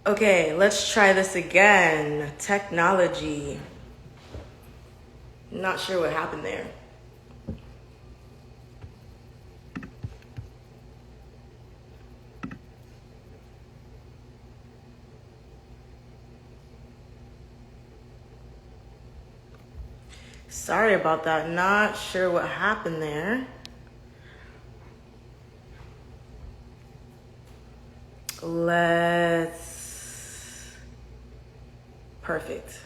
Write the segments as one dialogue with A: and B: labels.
A: Okay, let's try this again. Technology. Not sure what happened there. Sorry about that. Not sure what happened there. Let's. Perfect.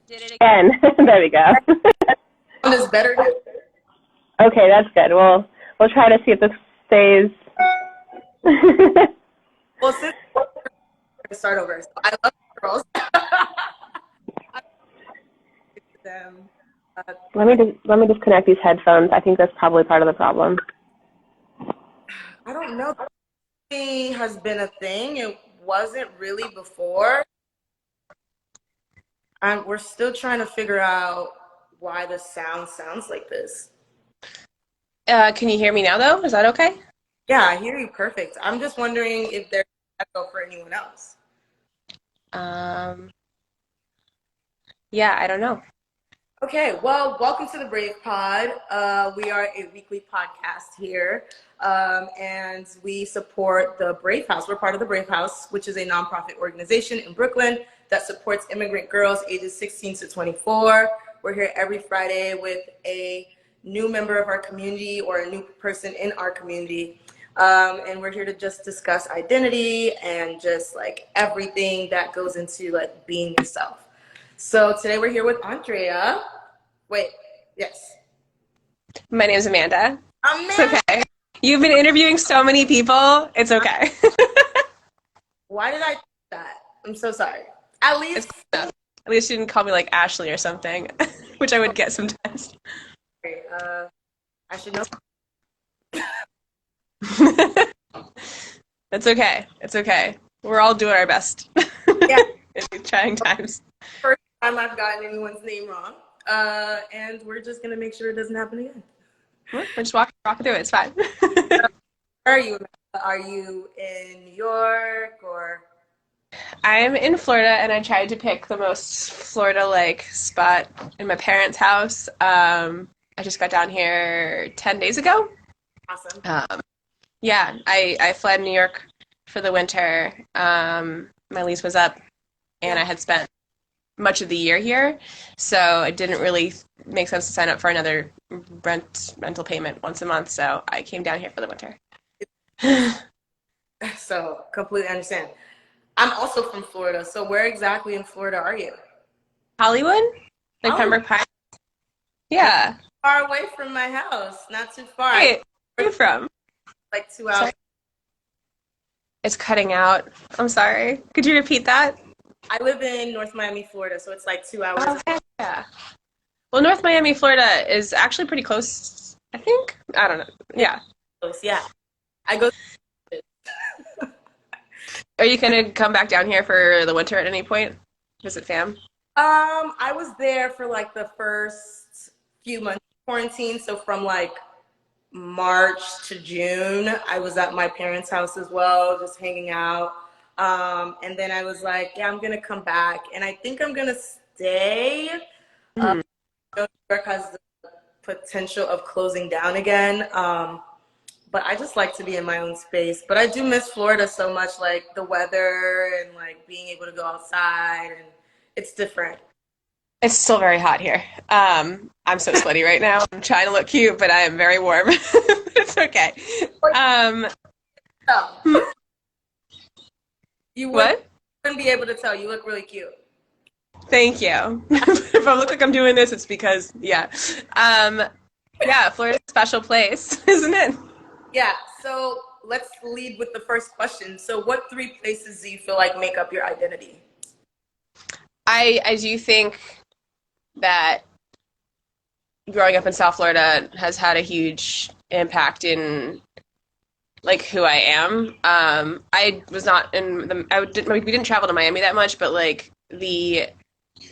B: Did it again. There we go.
A: Sound is better.
B: Okay, that's good. We'll try to see if this stays.
A: Well, since we're gonna start over, so I love girls. I them. Uh,
B: let me just connect these headphones. I think that's probably part of the problem.
A: I don't know. Has been a thing. It wasn't really before. We're still trying to figure out why the sound sounds like this.
C: Can you hear me now, though? Is that okay?
A: Yeah, I hear you perfect. I'm just wondering if there's echo for anyone else.
C: Um, yeah, I don't know.
A: Okay, well, welcome to the Brave Pod. We are a weekly podcast here, and we support the Brave House. We're part of the Brave House, which is a nonprofit organization in Brooklyn that supports immigrant girls ages 16 to 24. We're here every Friday with a new member of our community or a new person in our community. And we're here to just discuss identity and just like everything that goes into like being yourself. So today we're here with Andrea. Wait, yes.
C: My name's Amanda. It's
A: Amanda!
C: okay. You've been interviewing so many people. It's okay.
A: Why did I do that? I'm so sorry. At
C: It's
A: least,
C: cool enough. At least you didn't call me like Ashley or something, which I would get sometimes.
A: I should know.
C: It's okay. It's okay. We're all doing our best
A: Yeah,
C: in these trying times.
A: first time I've gotten anyone's name wrong. And we're just going to make sure it doesn't happen again.
C: We're just walking through it. It's fine.
A: Where are you? Are you in New York or?
C: I'm in Florida, and I tried to pick the most Florida-like spot in my parents' house. I just got down here 10 days ago.
A: Awesome.
C: Yeah, I fled New York for the winter. My lease was up, and I had spent much of the year here, so it didn't really make sense to sign up for another rental payment once a month. So I came down here for the winter.
A: So, completely understand. I'm also from Florida. So, where exactly in Florida are you?
C: Hollywood, like
A: Oh,
C: Pembroke Pines. Yeah.
A: far away from my house. Not too far.
C: Hey, where are you from?
A: Like 2 hours.
C: Sorry. It's cutting out. I'm sorry. Could you repeat that?
A: I live in North Miami, Florida, so it's like 2 hours.
C: Oh, heck yeah. Well, North Miami, Florida is actually pretty close, I think. I don't know. Yeah.
A: Close. Yeah, I go.
C: Are you going to come back down here for the winter at any point? Visit fam?
A: I was there for like the first few months of quarantine. So from like March to June, I was at my parents' house as well, just hanging out. And then I was like, yeah, I'm gonna come back, and I think I'm gonna stay.
C: Mhm.
A: New York has the potential of closing down again. But I just like to be in my own space. But I do miss Florida so much, like the weather and like being able to go outside, and it's different.
C: It's still very hot here. I'm so sweaty right now. I'm trying to look cute, but I am very warm. It's okay. Um, hmm?
A: So, you
C: What?
A: wouldn't be able to tell. You look really cute.
C: Thank you. If I look like I'm doing this, it's because, yeah. Um, yeah, Florida's a special place, isn't it?
A: Yeah. So let's lead with the first question. So, what three places do you feel like make up your identity?
C: I do think that growing up in South Florida has had a huge impact in like who I am. I was not in the we didn't travel to Miami that much, but like the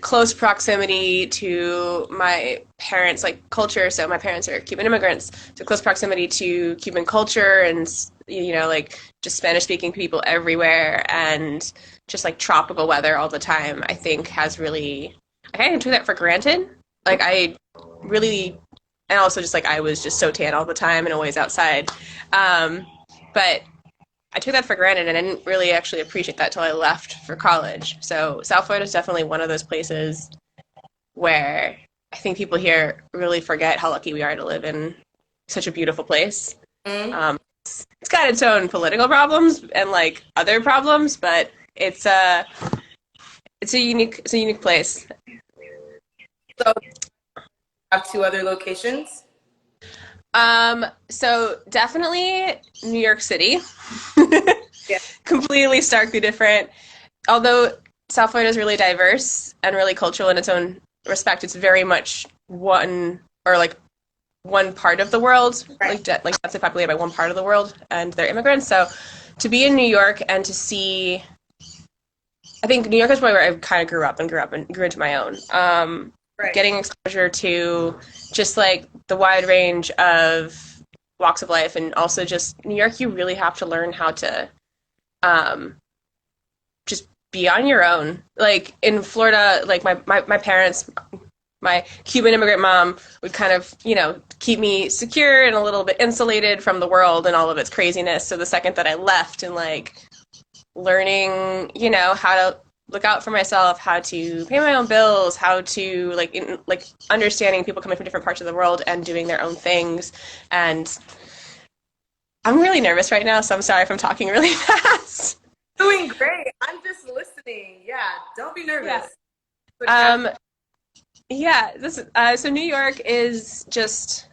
C: close proximity to my parents' like culture. So my parents are Cuban immigrants, so close proximity to Cuban culture and like just Spanish speaking people everywhere and just like tropical weather all the time. I think has really I kind of took that for granted. Like I really and also just like I was just so tan all the time and always outside. But I took that for granted and I didn't really actually appreciate that till I left for college. So South Florida is definitely one of those places where I think people here really forget how lucky we are to live in such a beautiful place.
A: Mm.
C: It's got its own political problems and like other problems, but it's a unique place.
A: So have two other locations.
C: So definitely New York City.
A: Yeah.
C: Completely starkly different. Although South Florida is really diverse and really cultural in its own respect, it's very much one or like one part of the world,
A: Right.
C: like that's populated by one part of the world, and they're immigrants. So to be in New York and to see, I think New York is probably where I kind of grew into my own.
A: Right.
C: Getting exposure to just like the wide range of walks of life, and also just New York, you really have to learn how to um, just be on your own. Like in Florida, like my parents, my Cuban immigrant mom would kind of, keep me secure and a little bit insulated from the world and all of its craziness. So the second that I left and like learning, how to look out for myself, how to pay my own bills, how to like understanding people coming from different parts of the world and doing their own things. And I'm really nervous right now, so I'm sorry if I'm talking really fast.
A: Doing great. I'm just listening. Yeah. Don't be
C: Yeah.
A: nervous.
C: Um, yeah, so New York is just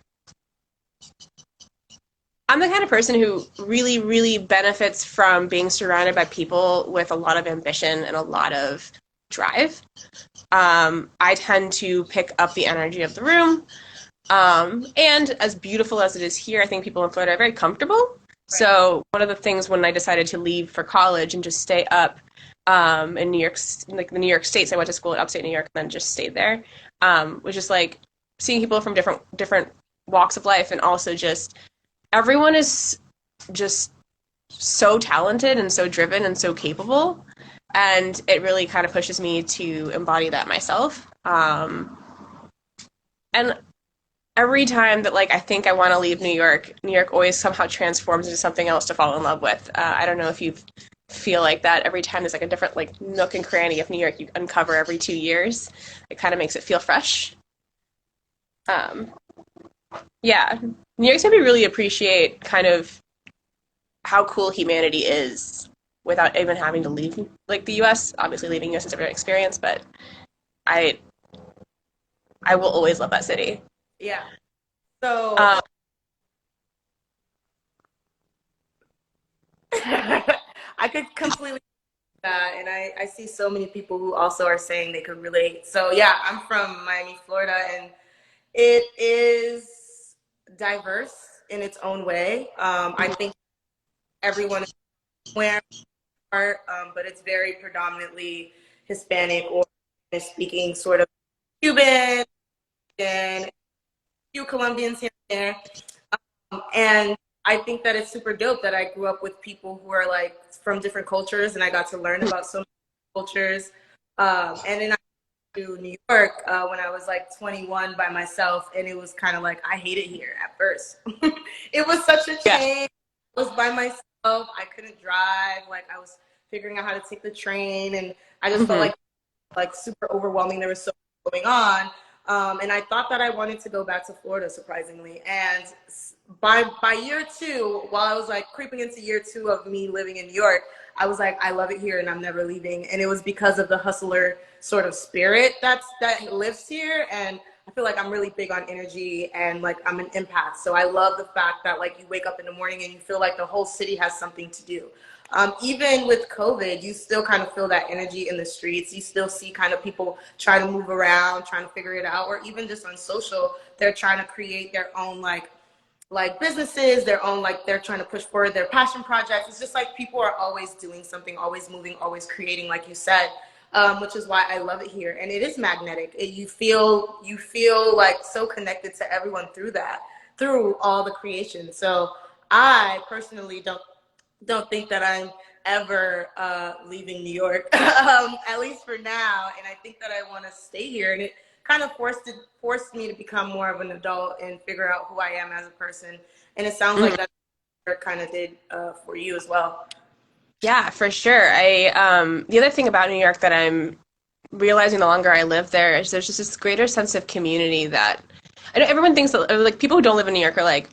C: I'm the kind of person who really, really benefits from being surrounded by people with a lot of ambition and a lot of drive. I tend to pick up the energy of the room. And as beautiful as it is here, I think people in Florida are very comfortable. So one of the things when I decided to leave for college and just stay up in New York, like the New York States, I went to school in upstate New York and then just stayed there, was just like seeing people from different walks of life, and also just everyone is just so talented and so driven and so capable, and it really kind of pushes me to embody that myself. And every time that like I think I want to leave New York always somehow transforms into something else to fall in love with. I don't know if you feel like that. Every time there's like a different like nook and cranny of New York you uncover every 2 years. It kind of makes it feel fresh. Um, yeah, New York's made me really appreciate kind of how cool humanity is without even having to leave like the U.S. Obviously, leaving U.S. is a different experience, but I I will always love that city.
A: Yeah. So
C: Um,
A: I could completely see that, and I see so many people who also are saying they could relate. So yeah, I'm from Miami, Florida, and it is diverse in its own way. I think everyone is aware, but it's very predominantly Hispanic or Spanish speaking, sort of Cuban and a few Colombians here and there. And I think that it's super dope that I grew up with people who are like from different cultures, and I got to learn about so many cultures. And then I went to New York when I was like 21 by myself, and it was kind of like I hated here at first. It was such a
C: yeah.
A: change. I was by myself. I couldn't drive. Like I was figuring out how to take the train, and I just felt
C: Mm-hmm.
A: like super overwhelming. There was so much going on. And I thought that I wanted to go back to Florida, surprisingly. And by year two, while I was like creeping into year two of me living in New York, I was like, I love it here and I'm never leaving. And it was because of the hustler sort of spirit that lives here. And I feel like I'm really big on energy and like I'm an empath. So I love the fact that like you wake up in the morning and you feel like the whole city has something to do. Even with COVID, you still kind of feel that energy in the streets. You still see kind of people trying to move around, trying to figure it out, or even just on social, they're trying to create their own like like businesses, their own, like they're trying to push forward their passion projects. It's just like people are always doing something, always moving, always creating, like you said, which is why I love it here. And it is magnetic. You feel like so connected to everyone through that, through all the creation. So I personally don't think that I'm ever leaving New York, at least for now. And I think that I want to stay here. And it kind of forced me to become more of an adult and figure out who I am as a person. And it sounds like that kind of did for you as well.
C: Yeah, for sure. The other thing about New York that I'm realizing the longer I live there is there's just this greater sense of community that I know everyone thinks that, like, people who don't live in New York are like,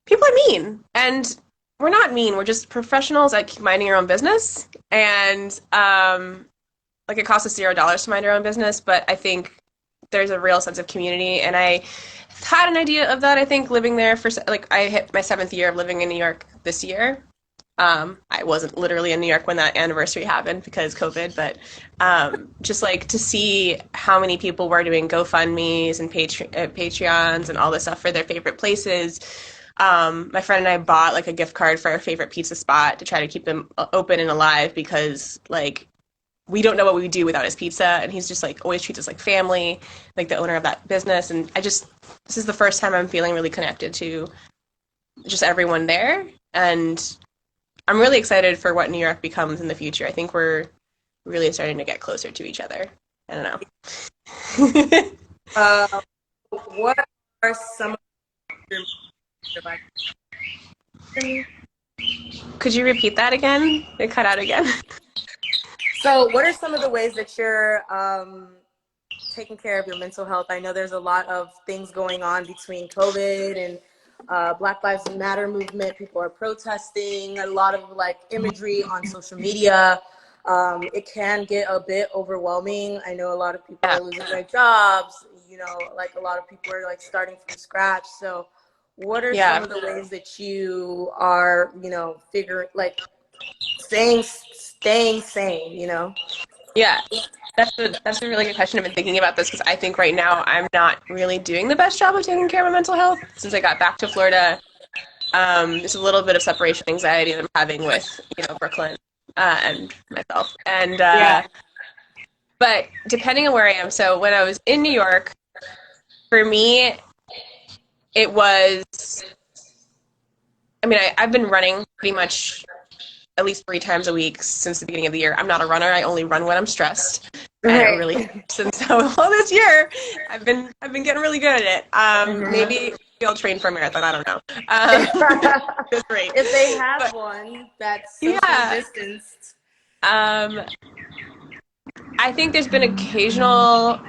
C: people are mean. And we're not mean. We're just professionals at minding your own business. And like, it costs us $0 to mind our own business, but I think there's a real sense of community. And I had an idea of that, I think, living there for, like, I hit my 7th year of living in New York this year. I wasn't literally in New York when that anniversary happened because COVID, but just like to see how many people were doing GoFundMes and Patreons and all this stuff for their favorite places. My friend and I bought like a gift card for our favorite pizza spot to try to keep them open and alive because, like, we don't know what we would do without his pizza, and he's just like always treats us like family, like the owner of that business. And this is the first time I'm feeling really connected to just everyone there, and I'm really excited for what New York becomes in the future. I think we're really starting to get closer to each other. I don't know.
A: What are some of your
C: Could you repeat that again? It cut out again.
A: So what are some of the ways that you're taking care of your mental health? I know there's a lot of things going on between COVID and Black Lives Matter movement. People are protesting, a lot of like imagery on social media. It can get a bit overwhelming. I know a lot of people are losing their jobs, like a lot of people are like starting from scratch. So what are some of the ways that you are, staying sane,
C: Yeah, that's a really good question. I've been thinking about this because I think right now I'm not really doing the best job of taking care of my mental health since I got back to Florida. There's a little bit of separation anxiety that I'm having with, Brooklyn and myself. And but depending on where I am, so when I was in New York, for me, it was, I've been running pretty much at least 3 times a week since the beginning of the year. I'm not a runner. I only run when I'm stressed.
A: Right.
C: And really, since this year, I've been getting really good at it. Maybe I'll train for a marathon. I don't know. It's great.
A: If they have one that's social distanced.
C: I think there's been occasional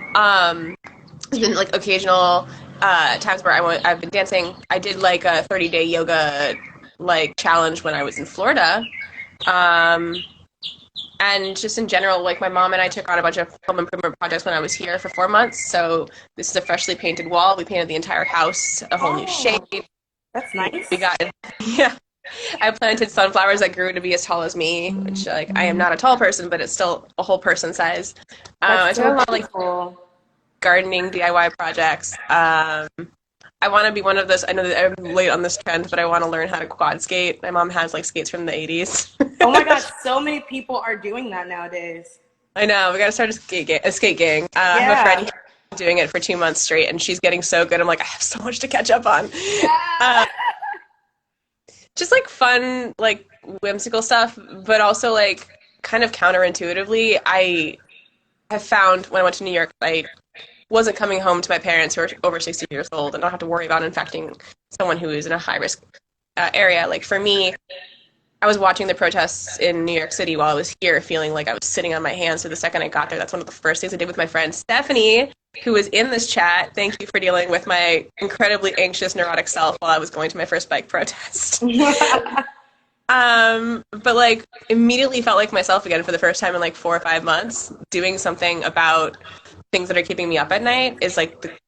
C: times where I've been dancing. I did like a 30-day yoga like challenge when I was in Florida. And just in general, like, my mom and I took on a bunch of home improvement projects when I was here for 4 months. So this is a freshly painted wall. We painted the entire house a whole new shade.
A: That's nice.
C: I planted sunflowers that grew to be as tall as me, which, like, I am not a tall person, but it's still a whole person size. I took a lot of like gardening DIY projects. I want to be one of those. I know that I'm late on this trend, but I want to learn how to quad skate. My mom has like skates from the 80s.
A: Oh my gosh, so many people are doing that nowadays.
C: I know. We got to start a skate gang. I have a friend here doing it for 2 months straight, and she's getting so good. I'm like, I have so much to catch up on.
A: Yeah.
C: Just like fun, like whimsical stuff, but also like kind of counterintuitively, I have found when I went to New York, I wasn't coming home to my parents who are over 60 years old and don't have to worry about infecting someone who is in a high-risk area. Like, for me, I was watching the protests in New York City while I was here, feeling like I was sitting on my hands. So the second I got there, that's one of the first things I did with my friend Stephanie, who was in this chat. Thank you for dealing with my incredibly anxious, neurotic self while I was going to my first bike protest. But like, immediately felt like myself again for the first time in like 4 or 5 months. Doing something about things that are keeping me up at night is like,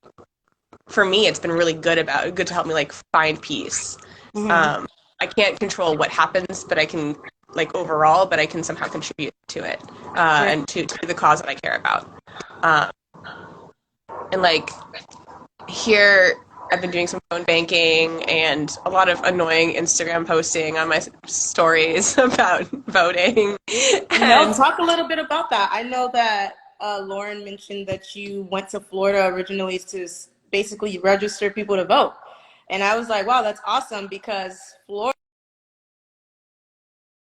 C: for me, it's been really good to help me like find peace. I can't control what happens, but I can, like, overall, but I can somehow contribute to it, and to the cause that I care about. And like, here, I've been doing some phone banking and a lot of annoying Instagram posting on my stories about voting.
A: No,
C: And
A: talk a little bit about that. I know that Lauren mentioned that you went to Florida originally to basically register people to vote. And I was like, wow, that's awesome because Florida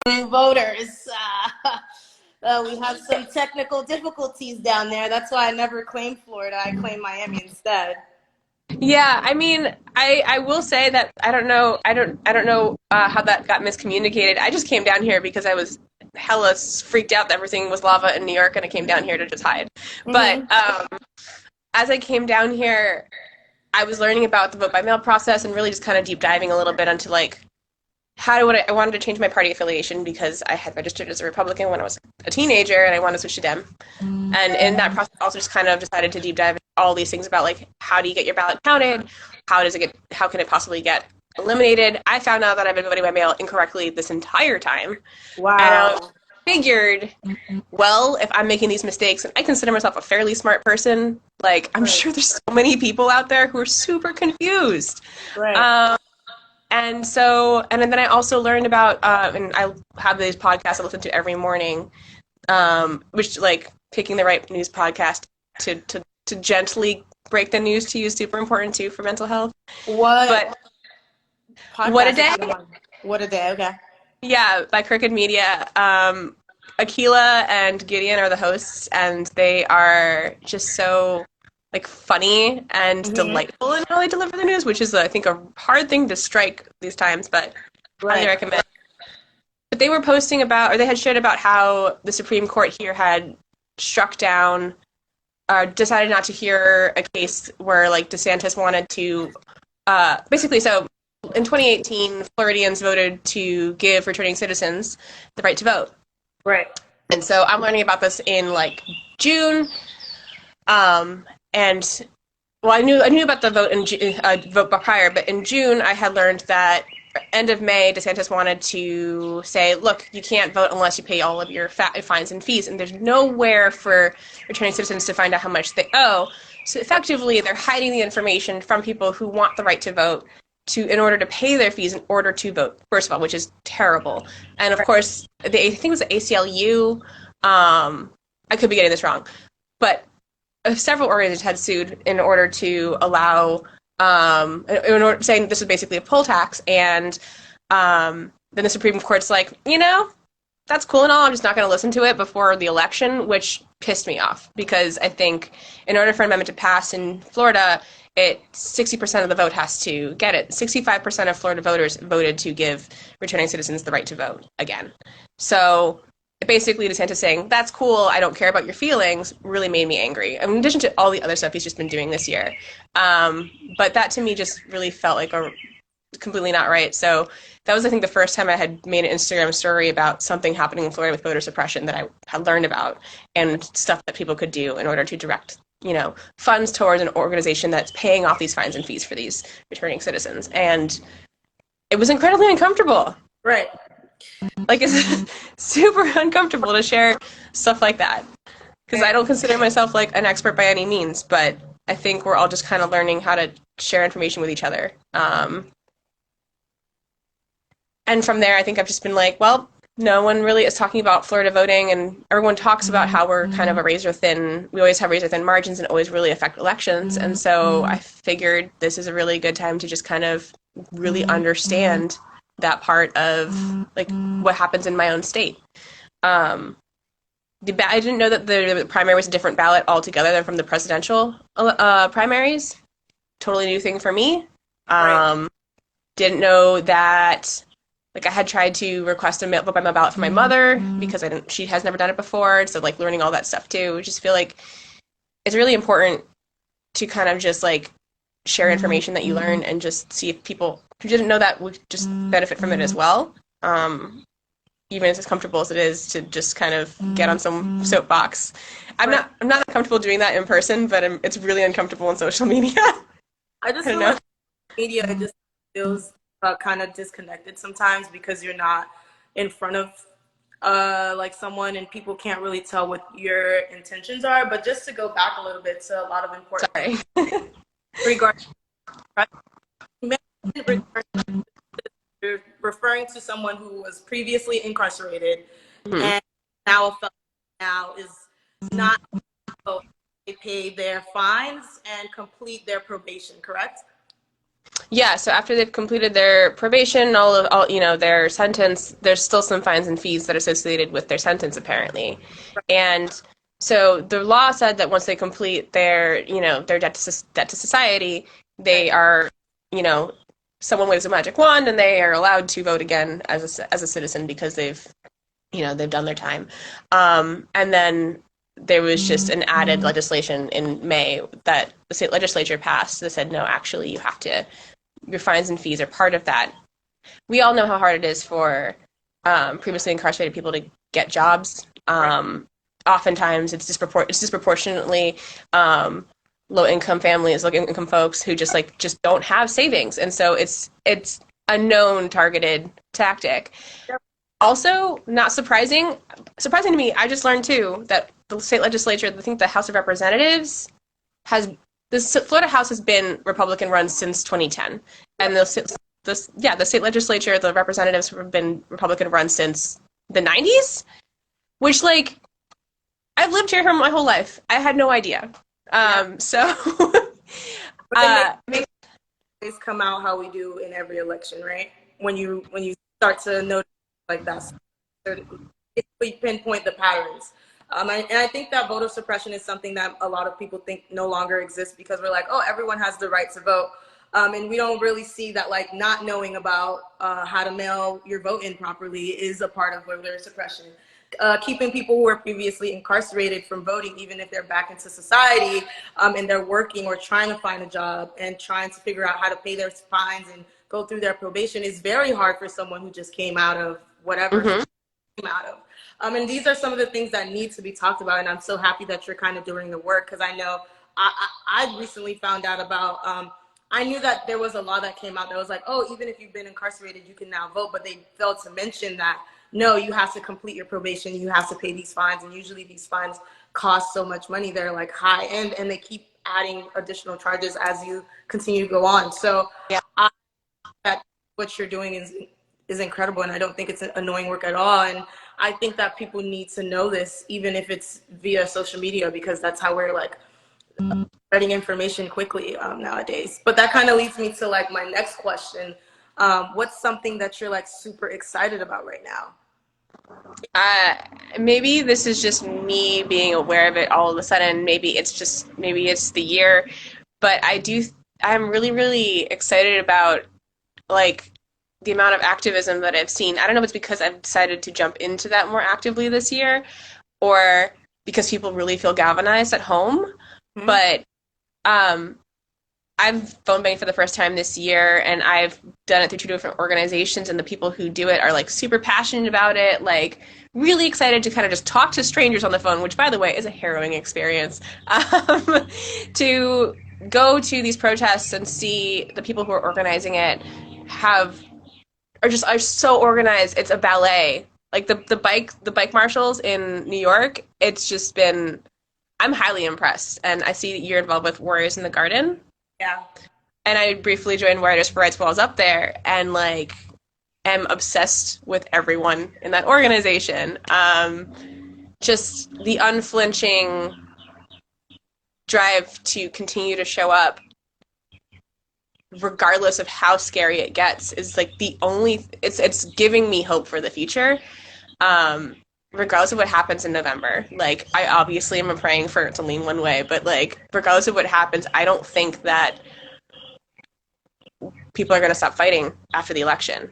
A: voters, we have some technical difficulties down there. That's why I never claimed Florida. I claimed Miami instead.
C: yeah, I mean, I will say that I don't know how that got miscommunicated. I just came down here because I was hella freaked out that everything was lava in New York, and I came down here to just hide. But
A: Mm-hmm.
C: as I came down here, I was learning about the vote by mail process and really just kind of deep diving a little bit into like I wanted to change my party affiliation because I had registered as a Republican when I was a teenager and I wanted to switch to Dem. And in that process, I also just kind of decided to deep dive into all these things about like how do you get your ballot counted, how can it possibly get eliminated. I found out that I've been voting by mail incorrectly this entire time, and I
A: Wow.
C: figured, well, if I'm making these mistakes, and I consider myself a fairly smart person, like I'm
A: Right.
C: sure there's so many people out there who are super confused.
A: Right.
C: And then I also learned about, and I have these podcasts I listen to every morning, which like picking the right news podcast to gently break the news to you is super important too for mental health.
A: What
C: But what a
A: podcast?
C: day!
A: What a day. Okay.
C: Yeah, by Crooked Media. Akila and Gideon are the hosts, and they are just so like funny and
A: Mm-hmm.
C: delightful in how they deliver the news, which is I think a hard thing to strike these times, but highly
A: Right.
C: recommend. But they were posting about, or they had shared about how the Supreme Court here had struck down, decided not to hear a case where like DeSantis wanted to, basically, so in 2018, Floridians voted to give returning citizens the right to vote.
A: Right.
C: And so I'm learning about this in like June, and well, I knew about the vote prior, but in June I had learned that end of May DeSantis wanted to say, look, you can't vote unless you pay all of your fines and fees, and there's nowhere for returning citizens to find out how much they owe. So effectively, they're hiding the information from people who want the right to vote in order to pay their fees in order to vote. First of all, which is terrible, and of course, I think it was the ACLU. I could be getting this wrong, but several organizations had sued in order to allow, saying this was basically a poll tax, and then the Supreme Court's like, that's cool and all, I'm just not going to listen to it before the election, which pissed me off, because I think in order for an amendment to pass in Florida, 60% of the vote has to get it. 65% of Florida voters voted to give returning citizens the right to vote again. So basically DeSantis saying, that's cool, I don't care about your feelings, really made me angry. In addition to all the other stuff he's just been doing this year. But that to me just really felt like completely not right. So that was, I think, the first time I had made an Instagram story about something happening in Florida with voter suppression that I had learned about, and stuff that people could do in order to direct, funds towards an organization that's paying off these fines and fees for these returning citizens. And it was incredibly uncomfortable.
A: Right.
C: Like, it's super uncomfortable to share stuff like that, because I don't consider myself like an expert by any means, but I think we're all just kind of learning how to share information with each other. And from there, I think I've just been like, well, no one really is talking about Florida voting, and everyone talks about how we're kind of we always have razor thin margins and always really affect elections. And so I figured this is a really good time to just kind of really understand that part of like what happens in my own state. I didn't know that the primary was a different ballot altogether than from the presidential primaries. Totally new thing for me.
A: Right.
C: Didn't know that. Like, I had tried to request a vote by mail ballot for my mother because she has never done it before. So like learning all that stuff too. I just feel like it's really important to kind of just like share information that you learn and just see if people who didn't know that would just benefit from it as well. Even as comfortable as it is to just kind of get on some soapbox. I'm not that comfortable doing that in person, but it's really uncomfortable on social media.
A: I just
C: I don't
A: feel
C: know.
A: like media just feels kind of disconnected sometimes because you're not in front of like someone and people can't really tell what your intentions are. But just to go back a little bit to a lot of important
C: Sorry.
A: things regarding You're referring to someone who was previously incarcerated
C: Mhm.
A: and now a felon now is not they pay their fines and complete their probation, correct?
C: Yeah, so after they've completed their probation, all their sentence, there's still some fines and fees that are associated with their sentence apparently. And so the law said that once they complete their debt to society, they
A: Right.
C: are, you know, someone waves a magic wand and they are allowed to vote again as a citizen because they've done their time. And then there was just an added legislation in May that the state legislature passed that said, no, actually, your fines and fees are part of that. We all know how hard it is for previously incarcerated people to get jobs. Oftentimes, it's disproportionately low income families, low income folks who just don't have savings, and so it's a known targeted tactic. Also, not surprising to me, I just learned too that the state legislature, I think the House of Representatives, has the Florida House has been Republican run since 2010, and the state legislature, the representatives have been Republican run since the 90s, which I've lived here for my whole life. I had no idea. So
A: But always come out how we do in every election, right? When you start to notice like that, we pinpoint the patterns. And I think that voter suppression is something that a lot of people think no longer exists because we're like, oh, everyone has the right to vote. And we don't really see that not knowing about how to mail your vote in properly is a part of voter suppression. Keeping people who were previously incarcerated from voting, even if they're back into society and they're working or trying to find a job and trying to figure out how to pay their fines and go through their probation is very hard for someone who just came out of whatever
C: mhm.
A: came out of. And these are some of the things that need to be talked about. And I'm so happy that you're kind of doing the work because I know I recently found out about, I knew that there was a law that came out that was like, oh, even if you've been incarcerated, you can now vote. But they failed to mention that, no, you have to complete your probation. You have to pay these fines. And usually these fines cost so much money. They're high end and they keep adding additional charges as you continue to go on. So
C: Yeah.
A: that what you're doing is incredible, and I don't think it's annoying work at all. And I think that people need to know this, even if it's via social media, because that's how we're spreading information quickly nowadays. But that kind of leads me to my next question. What's something that you're super excited about right now?
C: Uh, Maybe this is just me being aware of it all of a sudden. Maybe it's the year, but I'm really, really excited about like the amount of activism that I've seen. I don't know if it's because I've decided to jump into that more actively this year or because people really feel galvanized at home,
A: Hmm?
C: but um, I've phone banged for the first time this year, and I've done it through two different organizations, and the people who do it are super passionate about it, really excited to kind of just talk to strangers on the phone, which, by the way, is a harrowing experience. To go to these protests and see the people who are organizing it have are so organized. It's a ballet. Like the bike marshals in New York. It's just been. I'm highly impressed, and I see that you're involved with Warriors in the Garden,
A: Yeah.
C: and I briefly joined Warriors for Rights while I was up there, and am obsessed with everyone in that organization. Just the unflinching drive to continue to show up, regardless of how scary it gets, is the only. It's giving me hope for the future. Regardless of what happens in November, I obviously am praying for it to lean one way, but regardless of what happens, I don't think that people are going to stop fighting after the election.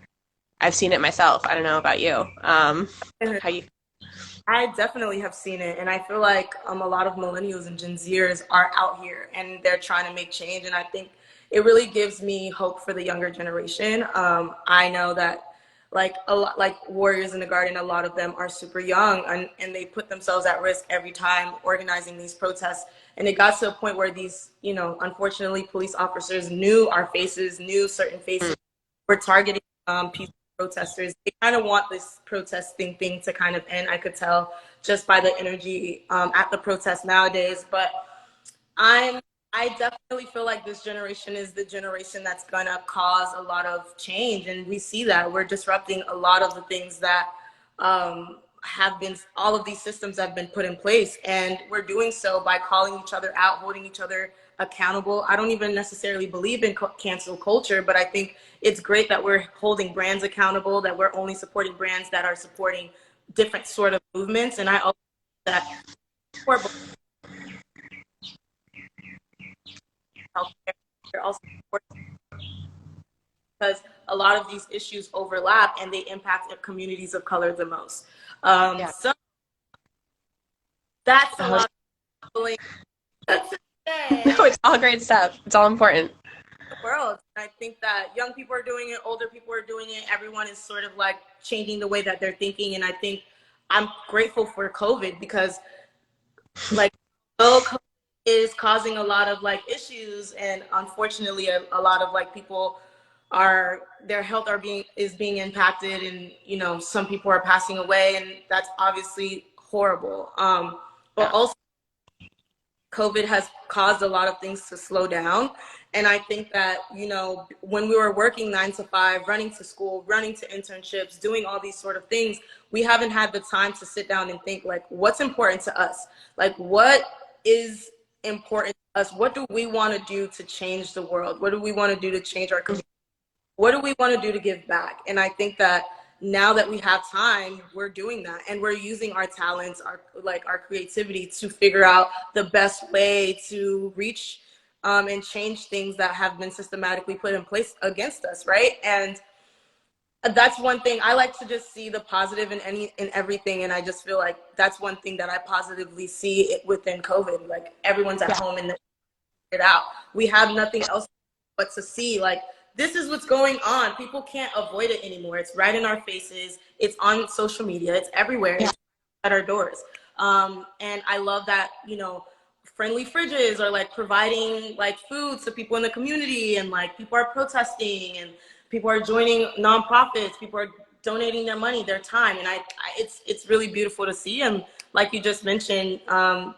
C: I've seen it myself. I don't know about you. How you?
A: I definitely have seen it, and I feel like a lot of millennials and Gen Zers are out here and they're trying to make change. And I think it really gives me hope for the younger generation. I know that a lot Warriors in the Garden, a lot of them are super young and they put themselves at risk every time organizing these protests. And it got to a point where these, unfortunately, police officers knew our faces, knew certain faces were targeting people protesters. They kind of want this protesting thing to kind of end. I could tell just by the energy at the protest nowadays. But I'm I definitely feel like this generation is the generation that's gonna cause a lot of change, and we see that we're disrupting a lot of the things that have been, all of these systems have been put in place, and we're doing so by calling each other out, holding each other accountable. I don't even necessarily believe in cancel culture, but I think it's great that we're holding brands accountable, that we're only supporting brands that are supporting different sort of movements, and I also think that for healthcare, they're also because a lot of these issues overlap and they impact communities of color the most.
C: Yeah.
A: So that's a
C: Oh,
A: lot of feeling to
C: no,
A: say
C: it's all great stuff. It's all important.
A: the world. I think that young people are doing it, older people are doing it. Everyone is sort of like changing the way that they're thinking. And I think I'm grateful for COVID because, like, though COVID is causing a lot of like issues, and unfortunately, a lot of like people are, their health are being impacted, and some people are passing away, and that's obviously horrible. But
C: Yeah.
A: also COVID has caused a lot of things to slow down. And I think that, when we were working 9 to 5, running to school, running to internships, doing all these sort of things, we haven't had the time to sit down and think, like, what's important to us? Like, what is important to us? What do we want to do to change the world? What do we want to do to change our community? What do we want to do to give back? And I think that now that we have time, we're doing that, and we're using our talents, our creativity to figure out the best way to reach and change things that have been systematically put in place against us, right? And that's one thing I like to just see the positive in everything, and I just feel like that's one thing that I positively see within COVID. Like, everyone's at home and it out. We have nothing else but to see, like, this is what's going on. People can't avoid it anymore. It's right in our faces. It's on social media. It's everywhere.
C: Yeah.
A: It's at our doors. And I love that, friendly fridges are like providing like food to people in the community, and like people are protesting, and people are joining nonprofits. People are donating their money, their time, and it's really beautiful to see. And like you just mentioned,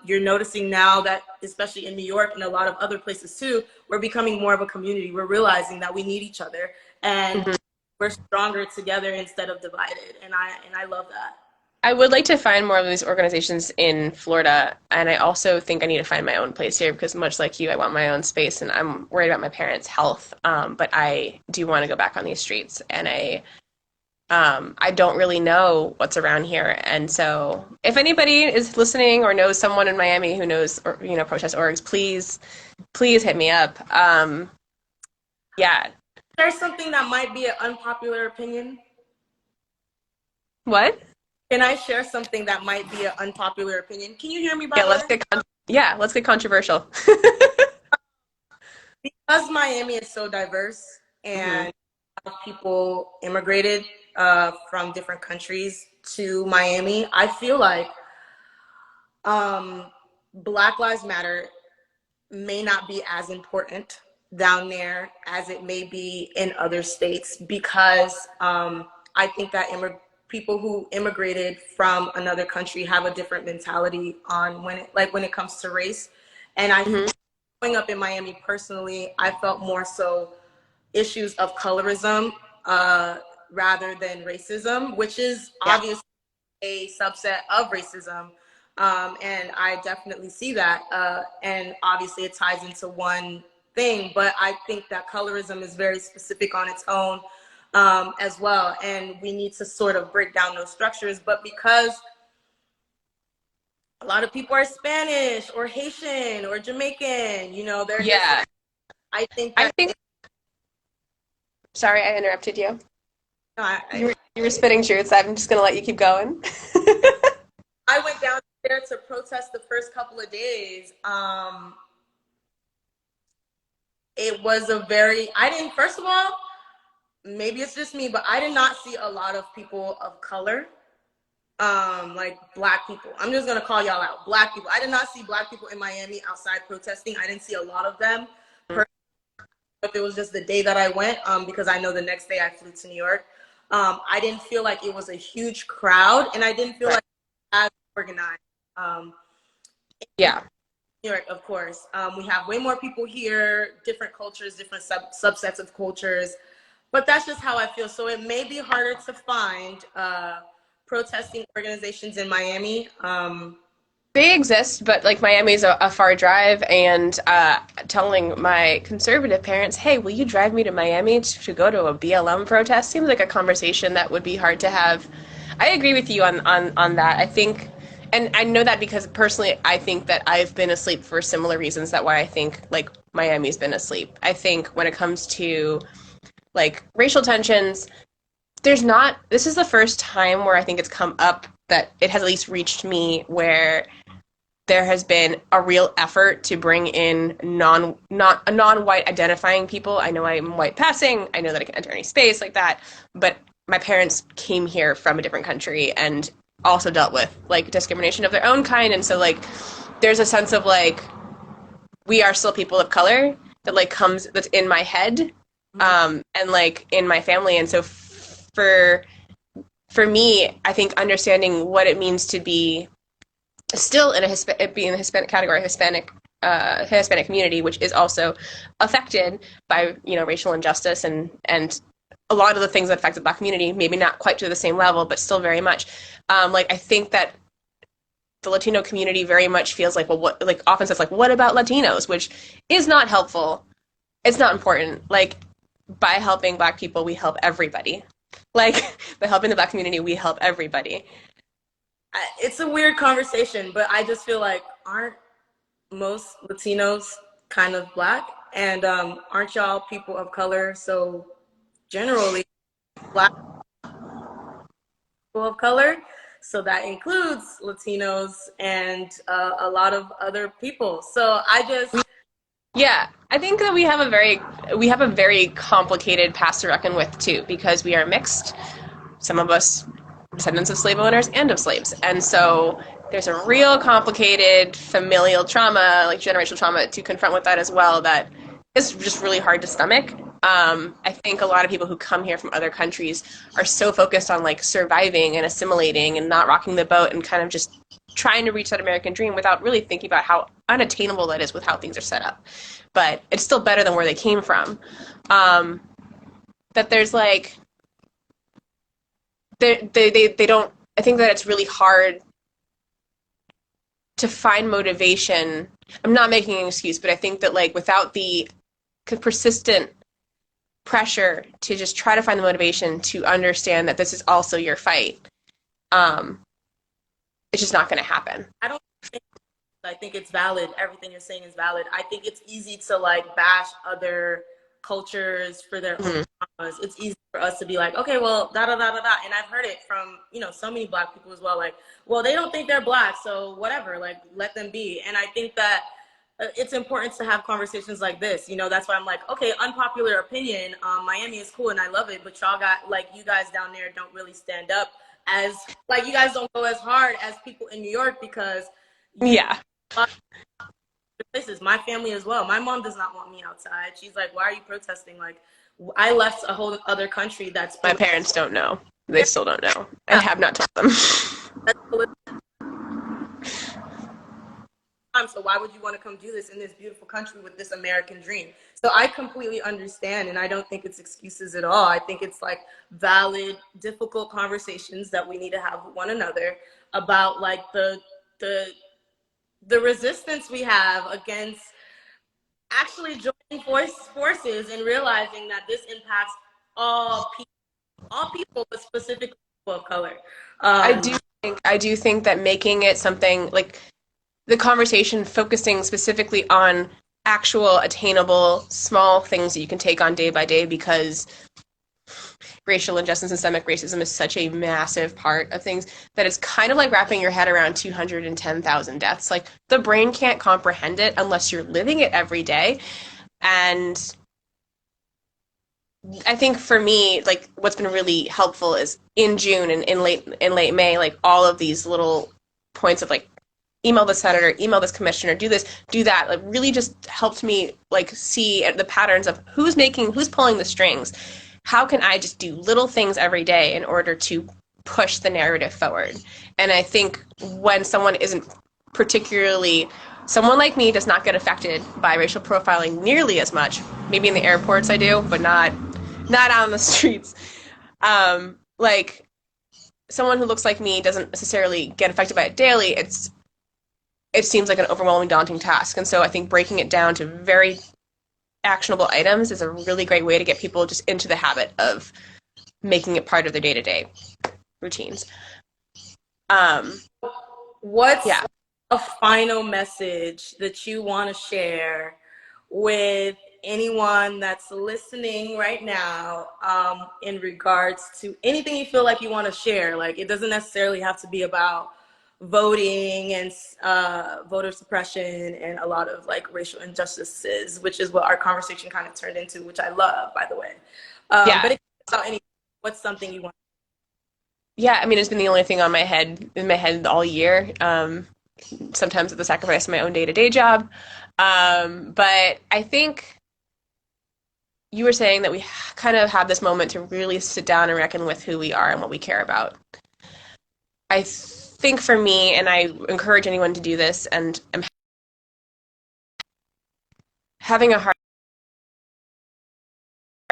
A: you're noticing now that, especially in New York and a lot of other places too, we're becoming more of a community. We're realizing that we need each other, and
C: Mhm.
A: we're stronger together instead of divided. And I love that.
C: I would like to find more of these organizations in Florida, and I also think I need to find my own place here because, much like you, I want my own space, and I'm worried about my parents' health. But I do want to go back on these streets, and I don't really know what's around here. And so, if anybody is listening or knows someone in Miami who knows, or, protest orgs, please hit me up. Yeah.
A: There's something that might be an unpopular opinion.
C: What?
A: Can I share something that might be an unpopular opinion? Can you hear me, by
C: Yeah,
A: the way?
C: let's get controversial.
A: Because Miami is so diverse
C: Hmm.
A: and a lot of people immigrated from different countries to Miami, I feel like um, Black Lives Matter may not be as important down there as it may be in other states, because I think that people who immigrated from another country have a different mentality on when it comes to race. And I feel,
C: Hmm.
A: growing up in Miami personally, I felt more so issues of colorism uh, rather than racism, which is
C: Yeah.
A: obviously a subset of racism. And I definitely see that. And obviously it ties into one thing, but I think that colorism is very specific on its own as well. And we need to sort of break down those structures. But because a lot of people are Spanish or Haitian or Jamaican, they're just,
C: Yeah.
A: I think
C: I
A: that,
C: think, sorry, I interrupted you.
A: I,
C: You were spitting truths. I'm just gonna let you keep going.
A: I went down there to protest the first couple of days. It was I didn't, first of all, maybe it's just me, but I did not see a lot of people of color, like Black people. I'm just gonna call y'all out, Black people. I did not see Black people in Miami outside protesting. I didn't see a lot of them. If it was just the day that I went, because I know the next day I flew to New York. I didn't feel like it was a huge crowd, and I didn't feel
C: Right.
A: like as organized. Um,
C: Yeah.
A: New York, of course. We have way more people here, different cultures, different subsets of cultures. But that's just how I feel. So it may be harder to find protesting organizations in Miami.
C: They exist, but like Miami's a far drive, and telling my conservative parents, "Hey, will you drive me to Miami to go to a BLM protest?" seems like a conversation that would be hard to have. I agree with you on that. I think, and I know that because personally, I think that I've been asleep for similar reasons. That why I think like Miami's been asleep. I think when it comes to like racial tensions, this is the first time where I think it's come up that it has at least reached me where there has been a real effort to bring in non-white identifying people. I know I'm white passing. I know that I can enter any space like that, but my parents came here from a different country and also dealt with like discrimination of their own kind, and so like there's a sense of like we are still people of color that like comes that's in my head, and like in my family, and so for me, I think understanding what it means to be still in the Hispanic category, Hispanic community, which is also affected by racial injustice and a lot of the things that affect the Black community, maybe not quite to the same level, but still very much. Like I think that the Latino community very much feels like, well, what, like often says like, what about Latinos, which is not helpful. It's not important. Like by helping Black people, we help everybody. Like by helping the Black community, we help everybody.
A: It's a weird conversation, but I just feel like aren't most Latinos kind of Black? And aren't y'all people of color? So generally, Black people of color. So that includes Latinos and a lot of other people. So
C: Yeah, I think that we have a very complicated past to reckon with too, because we are mixed. Some of us descendants of slave owners and of slaves, and so there's a real complicated familial trauma, like generational trauma, to confront with that as well. That is just really hard to stomach. I think a lot of people who come here from other countries are so focused on like surviving and assimilating and not rocking the boat and kind of just trying to reach that American dream without really thinking about how unattainable that is with how things are set up. But it's still better than where they came from. That there's like, they don't, I think that it's really hard to find motivation. I'm not making an excuse, but I think that like without the persistent pressure to just try to find the motivation to understand that this is also your fight, it's just not going to happen.
A: I think it's valid. Everything you're saying is valid. I think it's easy to like bash other cultures for their own traumas. It's easy for us to be like, okay, well, da da da da da. And I've heard it from so many Black people as well. Like, well, they don't think they're Black, so whatever. Like, let them be. And I think that it's important to have conversations like this. That's why I'm like, okay, unpopular opinion. Miami is cool and I love it, but y'all got like you guys down there don't really stand up as like you guys don't go as hard as people in New York because places. My family as well. My mom does not want me outside. She's like, why are you protesting? Like, I left a whole other country that's...
C: My parents don't know. They still don't know. I have not told them.
A: So why would you want to come do this in this beautiful country with this American dream? So I completely understand, and I don't think it's excuses at all. I think it's like valid, difficult conversations that we need to have with one another about like the resistance we have against actually joining forces and realizing that this impacts all people, but specifically people of color.
C: I do think that making it something like the conversation focusing specifically on actual attainable small things that you can take on day by day, because racial injustice and systemic racism is such a massive part of things that it's kind of like wrapping your head around 210,000 deaths. Like the brain can't comprehend it unless you're living it every day. And I think for me, like what's been really helpful is in June and in late May, like all of these little points of like email the senator, email this commissioner, do this, do that, like really just helped me like see the patterns of who's pulling the strings. How can I just do little things every day in order to push the narrative forward? And I think when someone isn't particularly someone like me does not get affected by racial profiling nearly as much. Maybe in the airports I do, but not out on the streets. Like someone who looks like me doesn't necessarily get affected by it daily. It seems like an overwhelming, daunting task. And so I think breaking it down to very actionable items is a really great way to get people just into the habit of making it part of their day-to-day routines.
A: What's
C: Yeah.
A: a final message that you want to share with anyone that's listening right now, in regards to anything you feel like you want to share? Like, it doesn't necessarily have to be about voting and voter suppression and a lot of like racial injustices, which is what our conversation kind of turned into, which I love, by the way.
C: Yeah.
A: But if it's about anything, what's something you want?
C: Yeah, I mean, it's been the only thing in my head all year. Sometimes at the sacrifice of my own day-to-day job. But I think you were saying that we kind of have this moment to really sit down and reckon with who we are and what we care about. I think for me, and I encourage anyone to do this, and I'm having a hard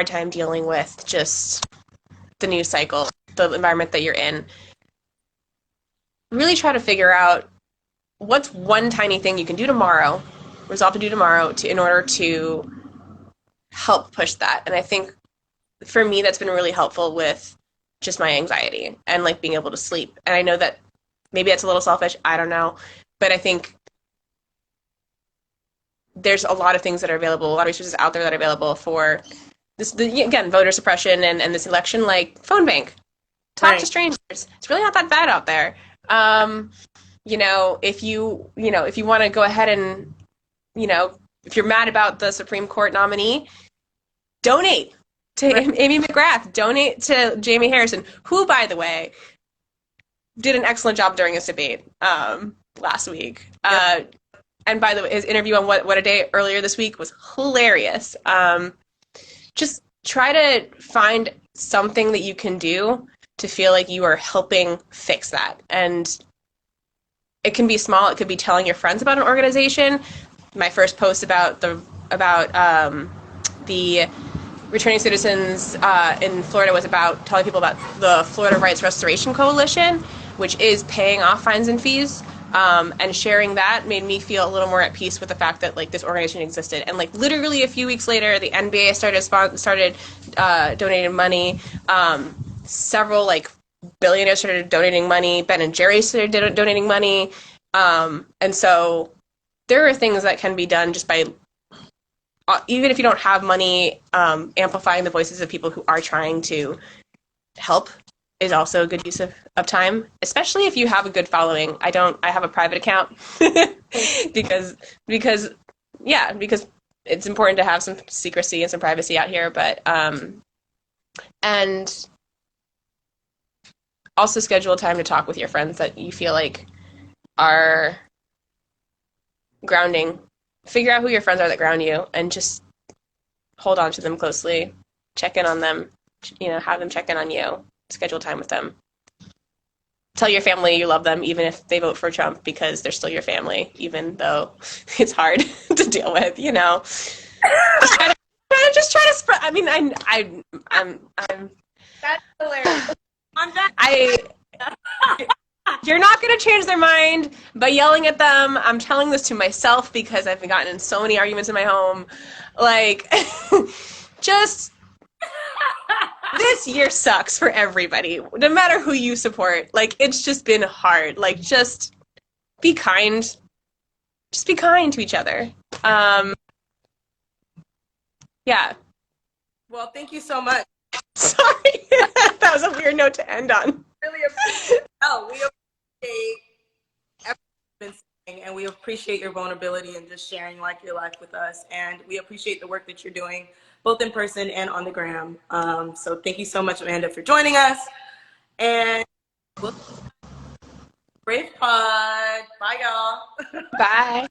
C: time dealing with just the news cycle, the environment that you're in. Really try to figure out what's one tiny thing you can do tomorrow, resolve to do tomorrow, in order to help push that. And I think for me, that's been really helpful with just my anxiety and like being able to sleep. And I know that maybe that's a little selfish, I don't know, but I think there's a lot of things that are available, a lot of resources out there that are available for this, again, voter suppression and this election, like phone bank. Talk to strangers. It's really not that bad out there. If you want to go ahead and, if you're mad about the Supreme Court nominee, donate to Amy McGrath, donate to Jamie Harrison, who, by the way, did an excellent job during his debate last week. Yep. And by the way, his interview on What a Day earlier this week was hilarious. Just try to find something that you can do to feel like you are helping fix that. And it can be small. It could be telling your friends about an organization. My first post about the returning citizens in Florida was about telling people about the Florida Rights Restoration Coalition, which is paying off fines and fees. And sharing that made me feel a little more at peace with the fact that like this organization existed. And like literally a few weeks later, the NBA started donating money. Several like billionaires started donating money. Ben and Jerry started donating money. And so there are things that can be done just by, even if you don't have money, amplifying the voices of people who are trying to help is also a good use of time, especially if you have a good following. I have a private account because it's important to have some secrecy and some privacy out here, but and also schedule time to talk with your friends that you feel like are grounding. Figure out who your friends are that ground you and just hold on to them closely, check in on them, have them check in on you. Schedule time with them. Tell your family you love them, even if they vote for Trump, because they're still your family, even though it's hard to deal with. Just try to spread. I mean, I'm.
A: That's hilarious.
C: You're not going to change their mind by yelling at them. I'm telling this to myself because I've gotten in so many arguments in my home. Like, just. This year sucks for everybody, no matter who you support. Like, it's just been hard. Like, just be kind. Just be kind to each other. Yeah.
A: Well, thank you so much.
C: Sorry. That was a weird note to end on.
A: Really appreciate we appreciate everything, and we appreciate your vulnerability and just sharing like your life with us. And we appreciate the work that you're doing, both in person and on the gram. So thank you so much, Amanda, for joining us. And Brave Pod. Bye, y'all.
C: Bye.